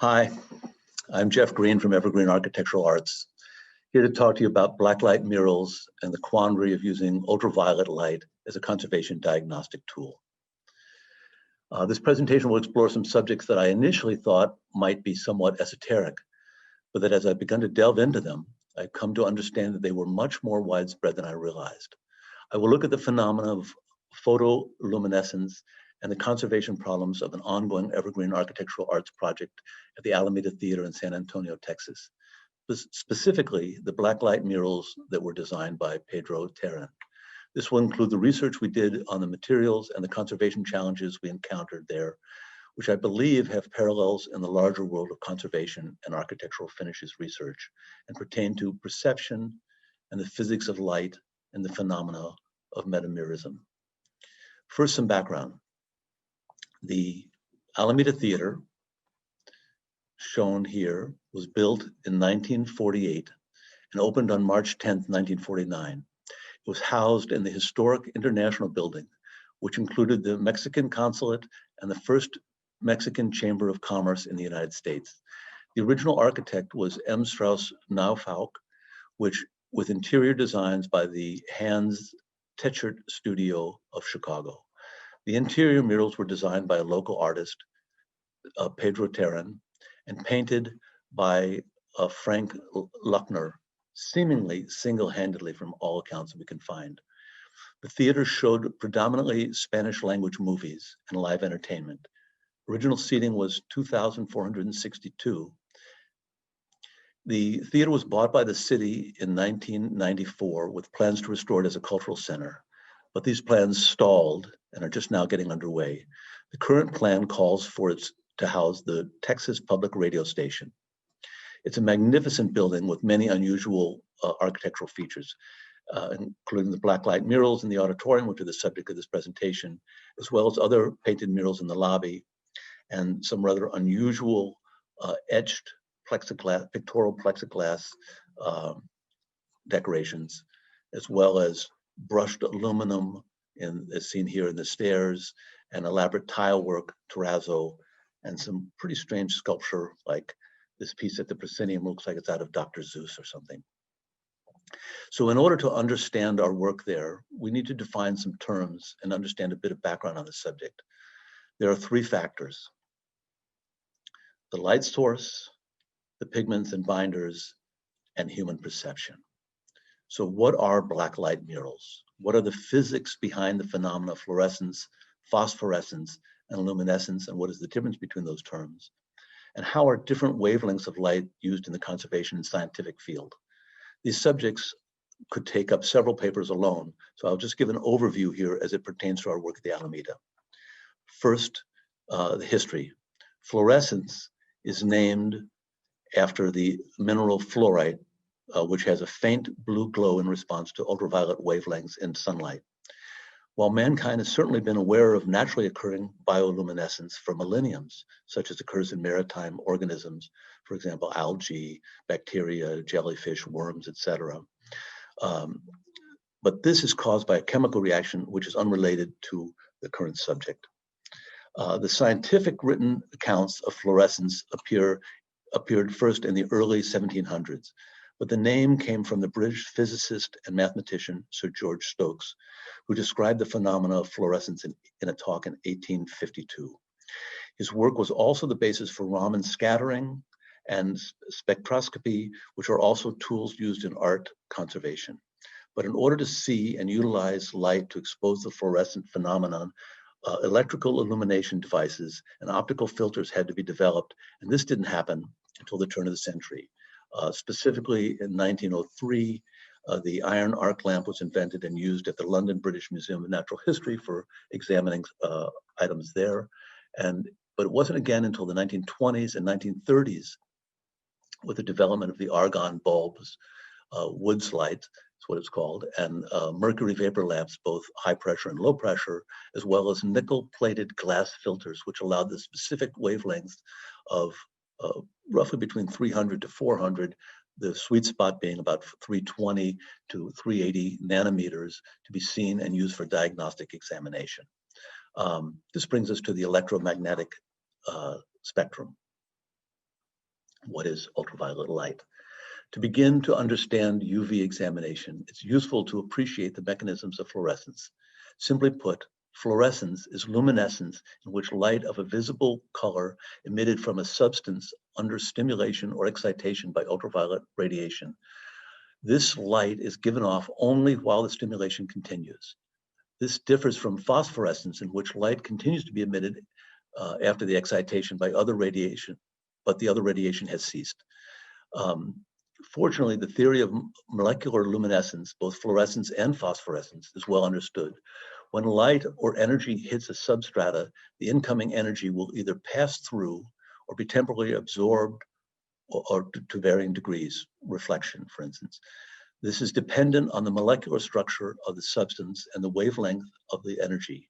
Hi, I'm Jeff Greene from EverGreene Architectural Arts, here to talk to you about blacklight murals and the quandary of using ultraviolet light as a conservation diagnostic tool. This presentation will explore some subjects that I initially thought might be somewhat esoteric, but that as I've begun to delve into them, I've come to understand that they were much more widespread than I realized. I will look at the phenomena of photoluminescence and the conservation problems of an ongoing EverGreene architectural arts project at the Alameda Theater in San Antonio, Texas. Specifically, the blacklight murals that were designed by Pedro Terán. This will include the research we did on the materials and the conservation challenges we encountered there, which I believe have parallels in the larger world of conservation and architectural finishes research and pertain to perception and the physics of light and the phenomena of metamurism. First, some background. The Alameda Theater, shown here, was built in 1948 and opened on March 10th, 1949. It was housed in the historic International Building, which included the Mexican consulate and the first Mexican Chamber of Commerce in the United States. The original architect was M. Strauss Naufauch, which with interior designs by the Hans Techert Studio of Chicago. The interior murals were designed by a local artist, Pedro Terán, and painted by Frank Luckner, seemingly single-handedly from all accounts that we can find. The theater showed predominantly Spanish language movies and live entertainment. Original seating was 2,462. The theater was bought by the city in 1994 with plans to restore it as a cultural center, but these plans stalled and are just now getting underway. The current plan calls for it to house the Texas Public Radio Station. It's a magnificent building with many unusual architectural features, including the blacklight murals in the auditorium, which are the subject of this presentation, as well as other painted murals in the lobby, and some rather unusual etched plexiglass, pictorial plexiglass decorations, as well as brushed aluminum as seen here in the stairs, and elaborate tile work, terrazzo, and some pretty strange sculpture like this piece at the proscenium looks like it's out of Dr. Seuss or something. So in order to understand our work there, we need to define some terms and understand a bit of background on the subject. There are three factors: the light source, the pigments and binders, and human perception. So what are blacklight murals? What are the physics behind the phenomena of fluorescence, phosphorescence, and luminescence, and what is the difference between those terms? And how are different wavelengths of light used in the conservation and scientific field? These subjects could take up several papers alone, so I'll just give an overview here as it pertains to our work at the Alameda. First, the history. Fluorescence is named after the mineral fluorite, which has a faint blue glow in response to ultraviolet wavelengths in sunlight. While mankind has certainly been aware of naturally occurring bioluminescence for millenniums, such as occurs in maritime organisms, for example, algae, bacteria, jellyfish, worms, etc. But this is caused by a chemical reaction which is unrelated to the current subject. The scientific written accounts of fluorescence appeared first in the early 1700s, but the name came from the British physicist and mathematician Sir George Stokes, who described the phenomena of fluorescence in a talk in 1852. His work was also the basis for Raman scattering and spectroscopy, which are also tools used in art conservation. But in order to see and utilize light to expose the fluorescent phenomenon, electrical illumination devices and optical filters had to be developed, and this didn't happen until the turn of the century. Specifically in 1903, the iron arc lamp was invented and used at the London British Museum of Natural History for examining items there. But it wasn't again until the 1920s and 1930s with the development of the argon bulbs, Wood's light is what it's called, and mercury vapor lamps, both high pressure and low pressure, as well as nickel-plated glass filters, which allowed the specific wavelengths of roughly between 300 to 400, the sweet spot being about 320 to 380 nanometers, to be seen and used for diagnostic examination. This brings us to the electromagnetic spectrum. What is ultraviolet light? To begin to understand UV examination, it's useful to appreciate the mechanisms of fluorescence. Simply put, fluorescence is luminescence in which light of a visible color emitted from a substance under stimulation or excitation by ultraviolet radiation. This light is given off only while the stimulation continues. This differs from phosphorescence, in which light continues to be emitted after the excitation by other radiation, but the other radiation has ceased. Fortunately, the theory of molecular luminescence, both fluorescence and phosphorescence, is well understood. When light or energy hits a substrata, the incoming energy will either pass through or be temporarily absorbed or to varying degrees, reflection, for instance. This is dependent on the molecular structure of the substance and the wavelength of the energy.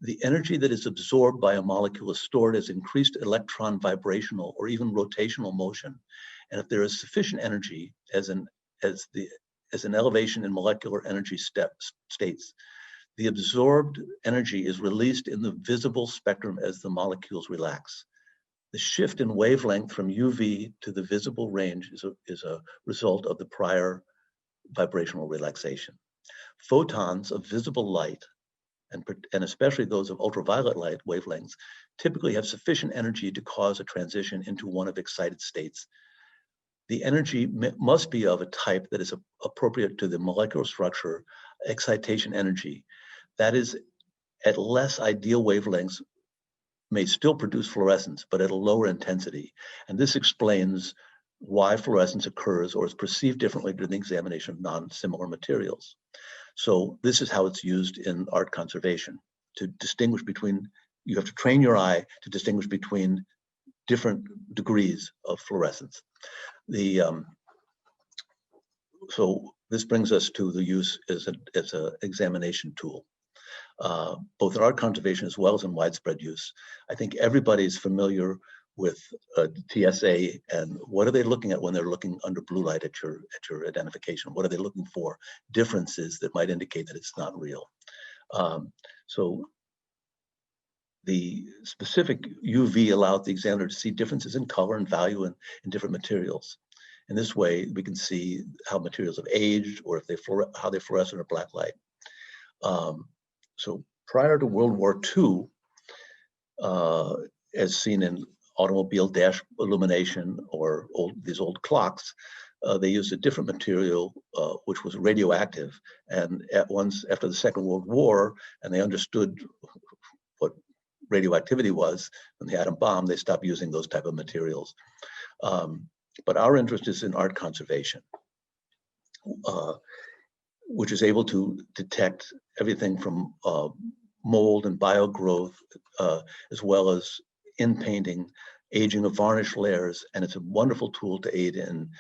The energy that is absorbed by a molecule is stored as increased electron vibrational or even rotational motion. And if there is sufficient energy, as an elevation in molecular energy states, the absorbed energy is released in the visible spectrum as the molecules relax. The shift in wavelength from UV to the visible range is a result of the prior vibrational relaxation. Photons of visible light, and especially those of ultraviolet light wavelengths, typically have sufficient energy to cause a transition into one of excited states. The energy must be of a type that is appropriate to the molecular structure, excitation energy. That is, at less ideal wavelengths, may still produce fluorescence, but at a lower intensity. And this explains why fluorescence occurs or is perceived differently during the examination of non-similar materials. So this is how it's used in art conservation, to distinguish between, you have to train your eye to distinguish between different degrees of fluorescence. So this brings us to the use as an examination tool, both in art conservation as well as in widespread use. I think everybody's familiar with TSA and what are they looking at when they're looking under blue light at your identification? What are they looking for? Differences that might indicate that it's not real. So the specific UV allows the examiner to see differences in color and value in different materials. In this way, we can see how materials have aged or if how they fluoresce under black light. So prior to World War II, as seen in automobile dash illumination or these old clocks, they used a different material which was radioactive. And after the Second World War, and they understood what radioactivity was when the atom bomb, they stopped using those type of materials. But our interest is in art conservation, which is able to detect everything from mold and biogrowth, as well as in painting, aging of varnish layers, and it's a wonderful tool to aid in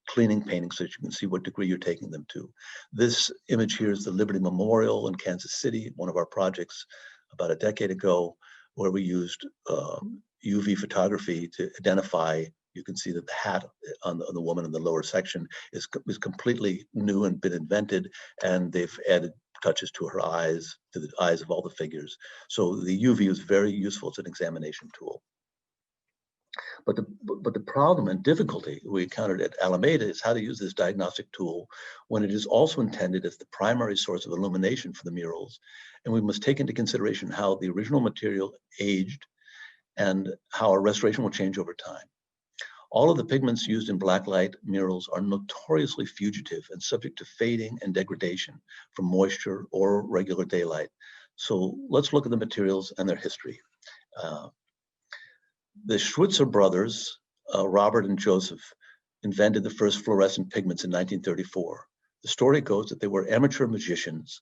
cleaning paintings so that you can see what degree you're taking them to. This image here is the Liberty Memorial in Kansas City, one of our projects about a decade ago, where we used UV photography to identify. You can see that the hat on the woman in the lower section is completely new and been invented, and they've added touches to her eyes, to the eyes of all the figures. So the UV is very useful as an examination tool. But the problem and difficulty we encountered at Alameda is how to use this diagnostic tool when it is also intended as the primary source of illumination for the murals. And we must take into consideration how the original material aged and how our restoration will change over time. All of the pigments used in blacklight murals are notoriously fugitive and subject to fading and degradation from moisture or regular daylight. So let's look at the materials and their history. The Schweitzer brothers, Robert and Joseph, invented the first fluorescent pigments in 1934. The story goes that they were amateur magicians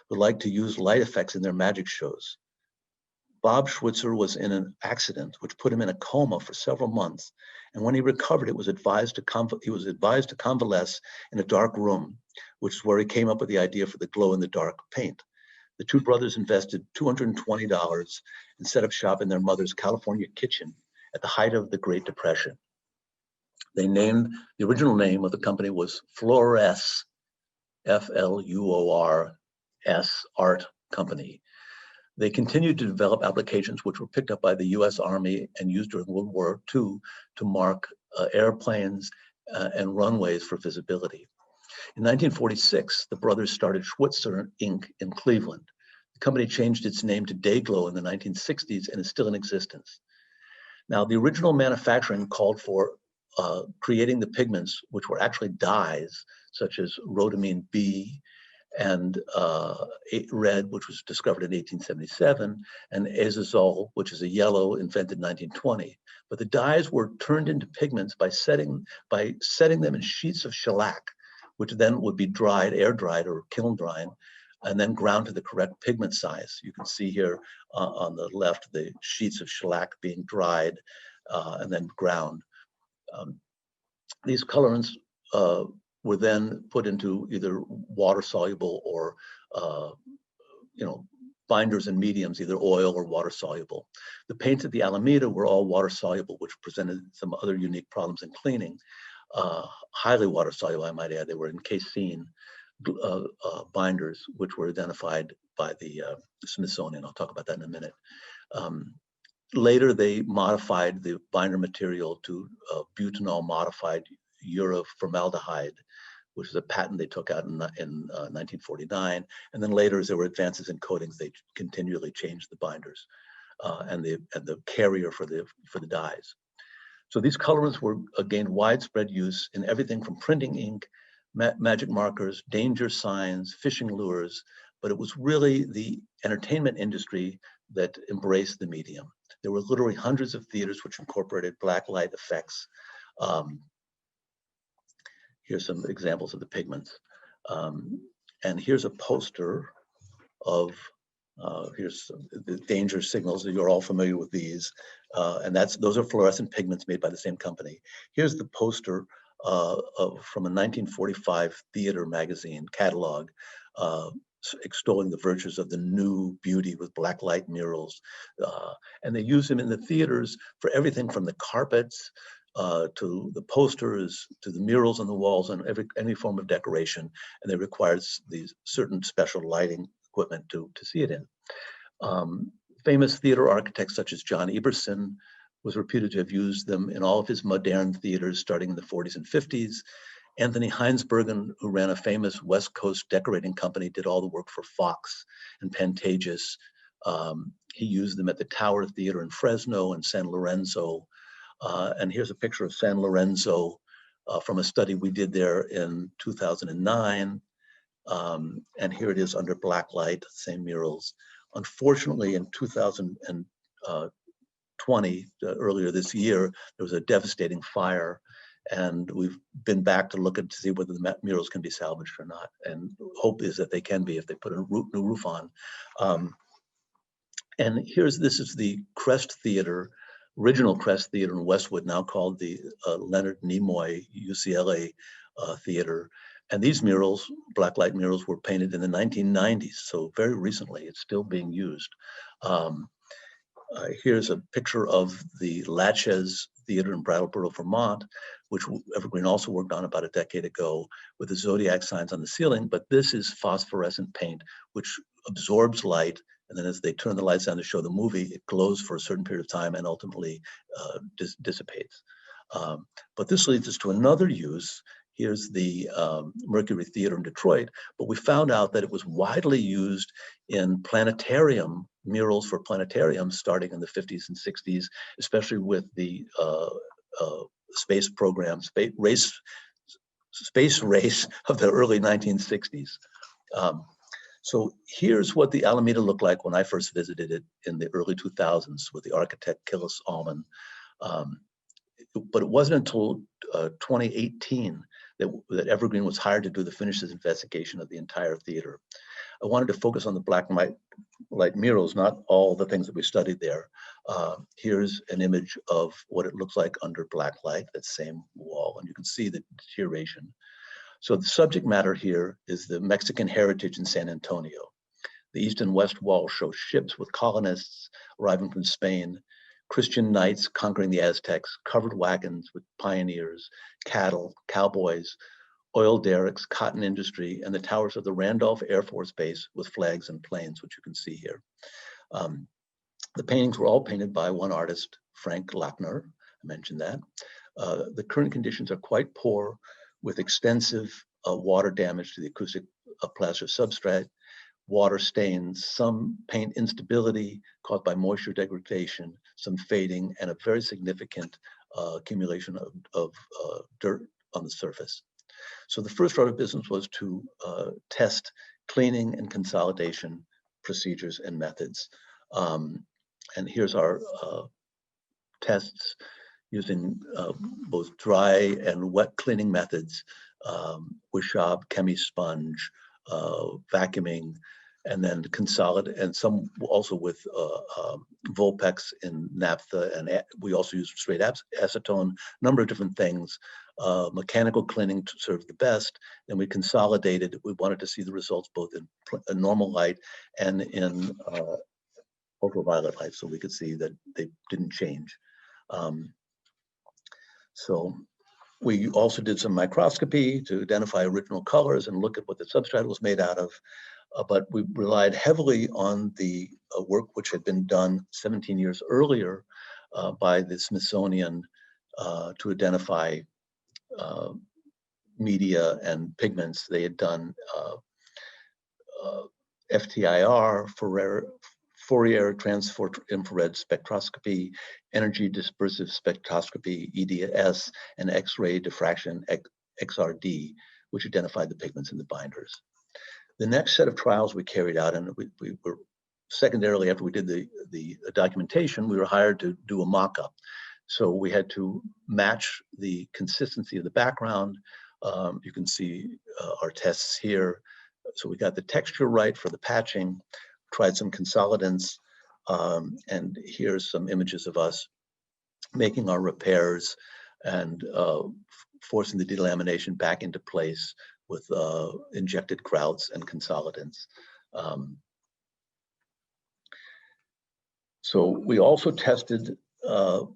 who liked to use light effects in their magic shows. Bob Schweitzer was in an accident which put him in a coma for several months, and when he recovered, he was advised to convalesce in a dark room, which is where he came up with the idea for the glow-in-the-dark paint. The two brothers invested $220 and set up shop in their mother's California kitchen at the height of the Great Depression. They named, the original name of the company was Fluores, F-L-U-O-R-S Art Company. They continued to develop applications which were picked up by the US Army and used during World War II to mark airplanes and runways for visibility. In 1946, the brothers started Schwitzer Inc. in Cleveland. The company changed its name to Dayglow in the 1960s and is still in existence. Now, the original manufacturing called for creating the pigments, which were actually dyes, such as rhodamine B and red, which was discovered in 1877, and azazole, which is a yellow invented in 1920. But the dyes were turned into pigments by setting them in sheets of shellac, which then would be dried, air dried or kiln dried, and then ground to the correct pigment size. You can see here on the left the sheets of shellac being dried and then ground. These colorants were then put into either water-soluble or binders and mediums, either oil or water-soluble. The paints at the Alameda were all water-soluble, which presented some other unique problems in cleaning. Highly water-soluble, I might add. They were in casein binders, which were identified by the Smithsonian. I'll talk about that in a minute. Later, they modified the binder material to butanol modified uroformaldehyde, which is a patent they took out in 1949. And then later, as there were advances in coatings, they continually changed the binders and the carrier for the dyes. So these colorants gained widespread use in everything from printing ink, magic markers, danger signs, fishing lures, but it was really the entertainment industry that embraced the medium. There were literally hundreds of theaters which incorporated black light effects. Here's some examples of the pigments. And here's a poster of, here's the danger signals. You're all familiar with these. And those are fluorescent pigments made by the same company. Here's the poster from a 1945 theater magazine catalog extolling the virtues of the new beauty with black light murals. And they use them in the theaters for everything from the carpets to the posters, to the murals on the walls, and any form of decoration. And they required these certain special lighting equipment to see it in. Famous theater architects such as John Eberson was reputed to have used them in all of his modern theaters starting in the 40s and 50s. Anthony Heinsbergen, who ran a famous West Coast decorating company, did all the work for Fox and Pantages. He used them at the Tower Theater in Fresno and San Lorenzo. And here's a picture of San Lorenzo from a study we did there in 2009. And here it is under black light, same murals. Unfortunately, in 2020, earlier this year, there was a devastating fire. And we've been back to look to see whether the murals can be salvaged or not. And hope is that they can be if they put a new roof on. And this is the Crest Theater, original Crest Theater in Westwood, now called the Leonard Nimoy UCLA Theater. And these murals, blacklight murals, were painted in the 1990s. So very recently, it's still being used. Here's a picture of the Latches Theater in Brattleboro, Vermont, which EverGreene also worked on about a decade ago with the zodiac signs on the ceiling. But this is phosphorescent paint, which absorbs light. And then as they turn the lights on to show the movie, it glows for a certain period of time and ultimately dissipates. But this leads us to another use. Here's the Mercury Theater in Detroit, but we found out that it was widely used in planetarium murals for planetariums starting in the 50s and 60s, especially with the space program, space race of the early 1960s. So here's what the Alameda looked like when I first visited it in the early 2000s with the architect Killis Allman. But it wasn't until 2018 that EverGreene was hired to do the finishes investigation of the entire theater. I wanted to focus on the black and white light murals, not all the things that we studied there. Here's an image of what it looks like under black light, that same wall, and you can see the deterioration. So the subject matter here is the Mexican heritage in San Antonio. The east and west wall show ships with colonists arriving from Spain, Christian knights conquering the Aztecs, covered wagons with pioneers, cattle, cowboys, oil derricks, cotton industry, and the towers of the Randolph Air Force Base with flags and planes, which you can see here. The paintings were all painted by one artist, Frank Lackner. I mentioned that. The current conditions are quite poor, with extensive water damage to the acoustic plaster substrate, water stains, some paint instability caused by moisture degradation, some fading, and a very significant accumulation of dirt on the surface. So the first order of business was to test cleaning and consolidation procedures and methods. And here's our tests using both dry and wet cleaning methods, Wishab, chemi-sponge, vacuuming, and then consolidate, and some also with Volpex and naphtha, and we also use straight acetone, a number of different things. Mechanical cleaning to serve the best, and we consolidated. We wanted to see the results both in normal light and in ultraviolet light, so we could see that they didn't change. So we also did some microscopy to identify original colors and look at what the substrate was made out of. But we relied heavily on the work which had been done 17 years earlier by the Smithsonian to identify media and pigments. They had done FTIR, Fourier transfer infrared spectroscopy, energy dispersive spectroscopy, EDS, and X-ray diffraction, XRD, which identified the pigments in the binders. The next set of trials we carried out, and we were secondarily, after we did the documentation, we were hired to do a mock-up. So we had to match the consistency of the background. You can see our tests here. So we got the texture right for the patching, tried some consolidants, and here's some images of us making our repairs and forcing the delamination back into place with injected grouts and consolidants. So we also tested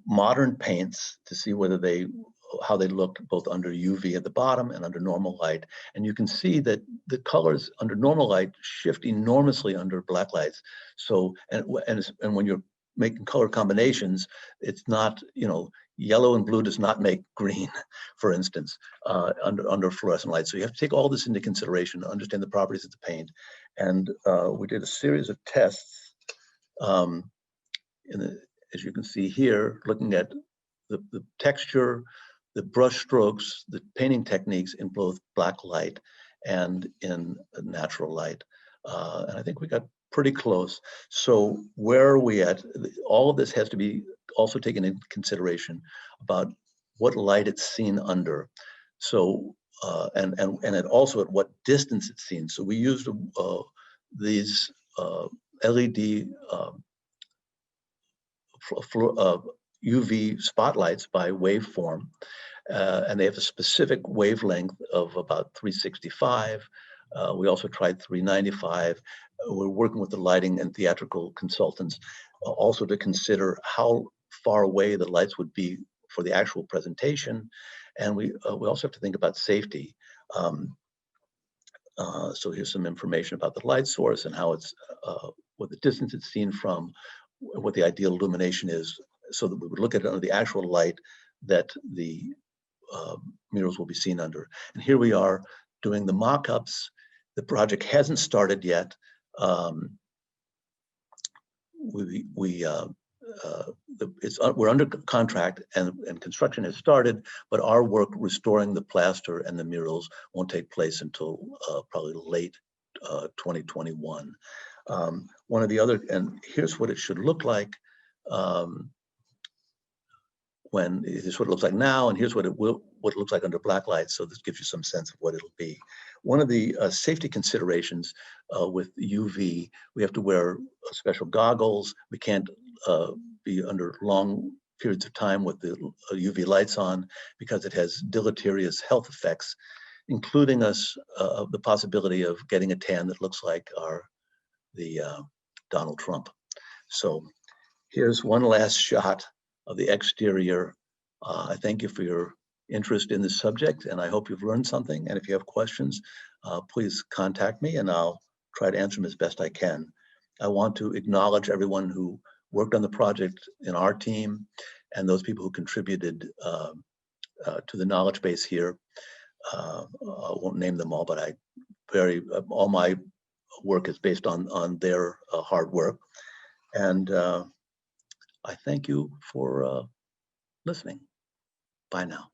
modern paints to see whether how they looked both under UV at the bottom and under normal light. And you can see that the colors under normal light shift enormously under black lights. So, and when you're making color combinations, it's not, yellow and blue does not make green, for instance, under fluorescent light. So you have to take all this into consideration to understand the properties of the paint. And we did a series of tests as you can see here, looking at the texture, the brush strokes, the painting techniques in both black light and in natural light. And I think we got pretty close. So where are we at? All of this has to be also taken into consideration about what light it's seen under. So, and also at what distance it's seen. So we used these LED UV spotlights by waveform, and they have a specific wavelength of about 365. We also tried 395. We're working with the lighting and theatrical consultants also to consider how far away the lights would be for the actual presentation. And we also have to think about safety. So here's some information about the light source and how it's, what the distance it's seen from, what the ideal illumination is, so that we would look at it under the actual light that the murals will be seen under. And here we are doing the mock-ups. The project hasn't started yet. We're under contract and construction has started, but our work restoring the plaster and the murals won't take place until probably late 2021. One of the other, and here's what it should look like here's what it looks like now, and here's what it looks like under black light. So this gives you some sense of what it'll be. One of the safety considerations with UV, we have to wear special goggles. We can't be under long periods of time with the UV lights on because it has deleterious health effects, including the possibility of getting a tan that looks like the Donald Trump. So here's one last shot of the exterior. I thank you for your interest in this subject, and I hope you've learned something. And if you have questions, please contact me and I'll try to answer them as best I can. I want to acknowledge everyone who worked on the project in our team and those people who contributed to the knowledge base here. I won't name them all, but all my work is based on their hard work. And I thank you for listening. Bye now.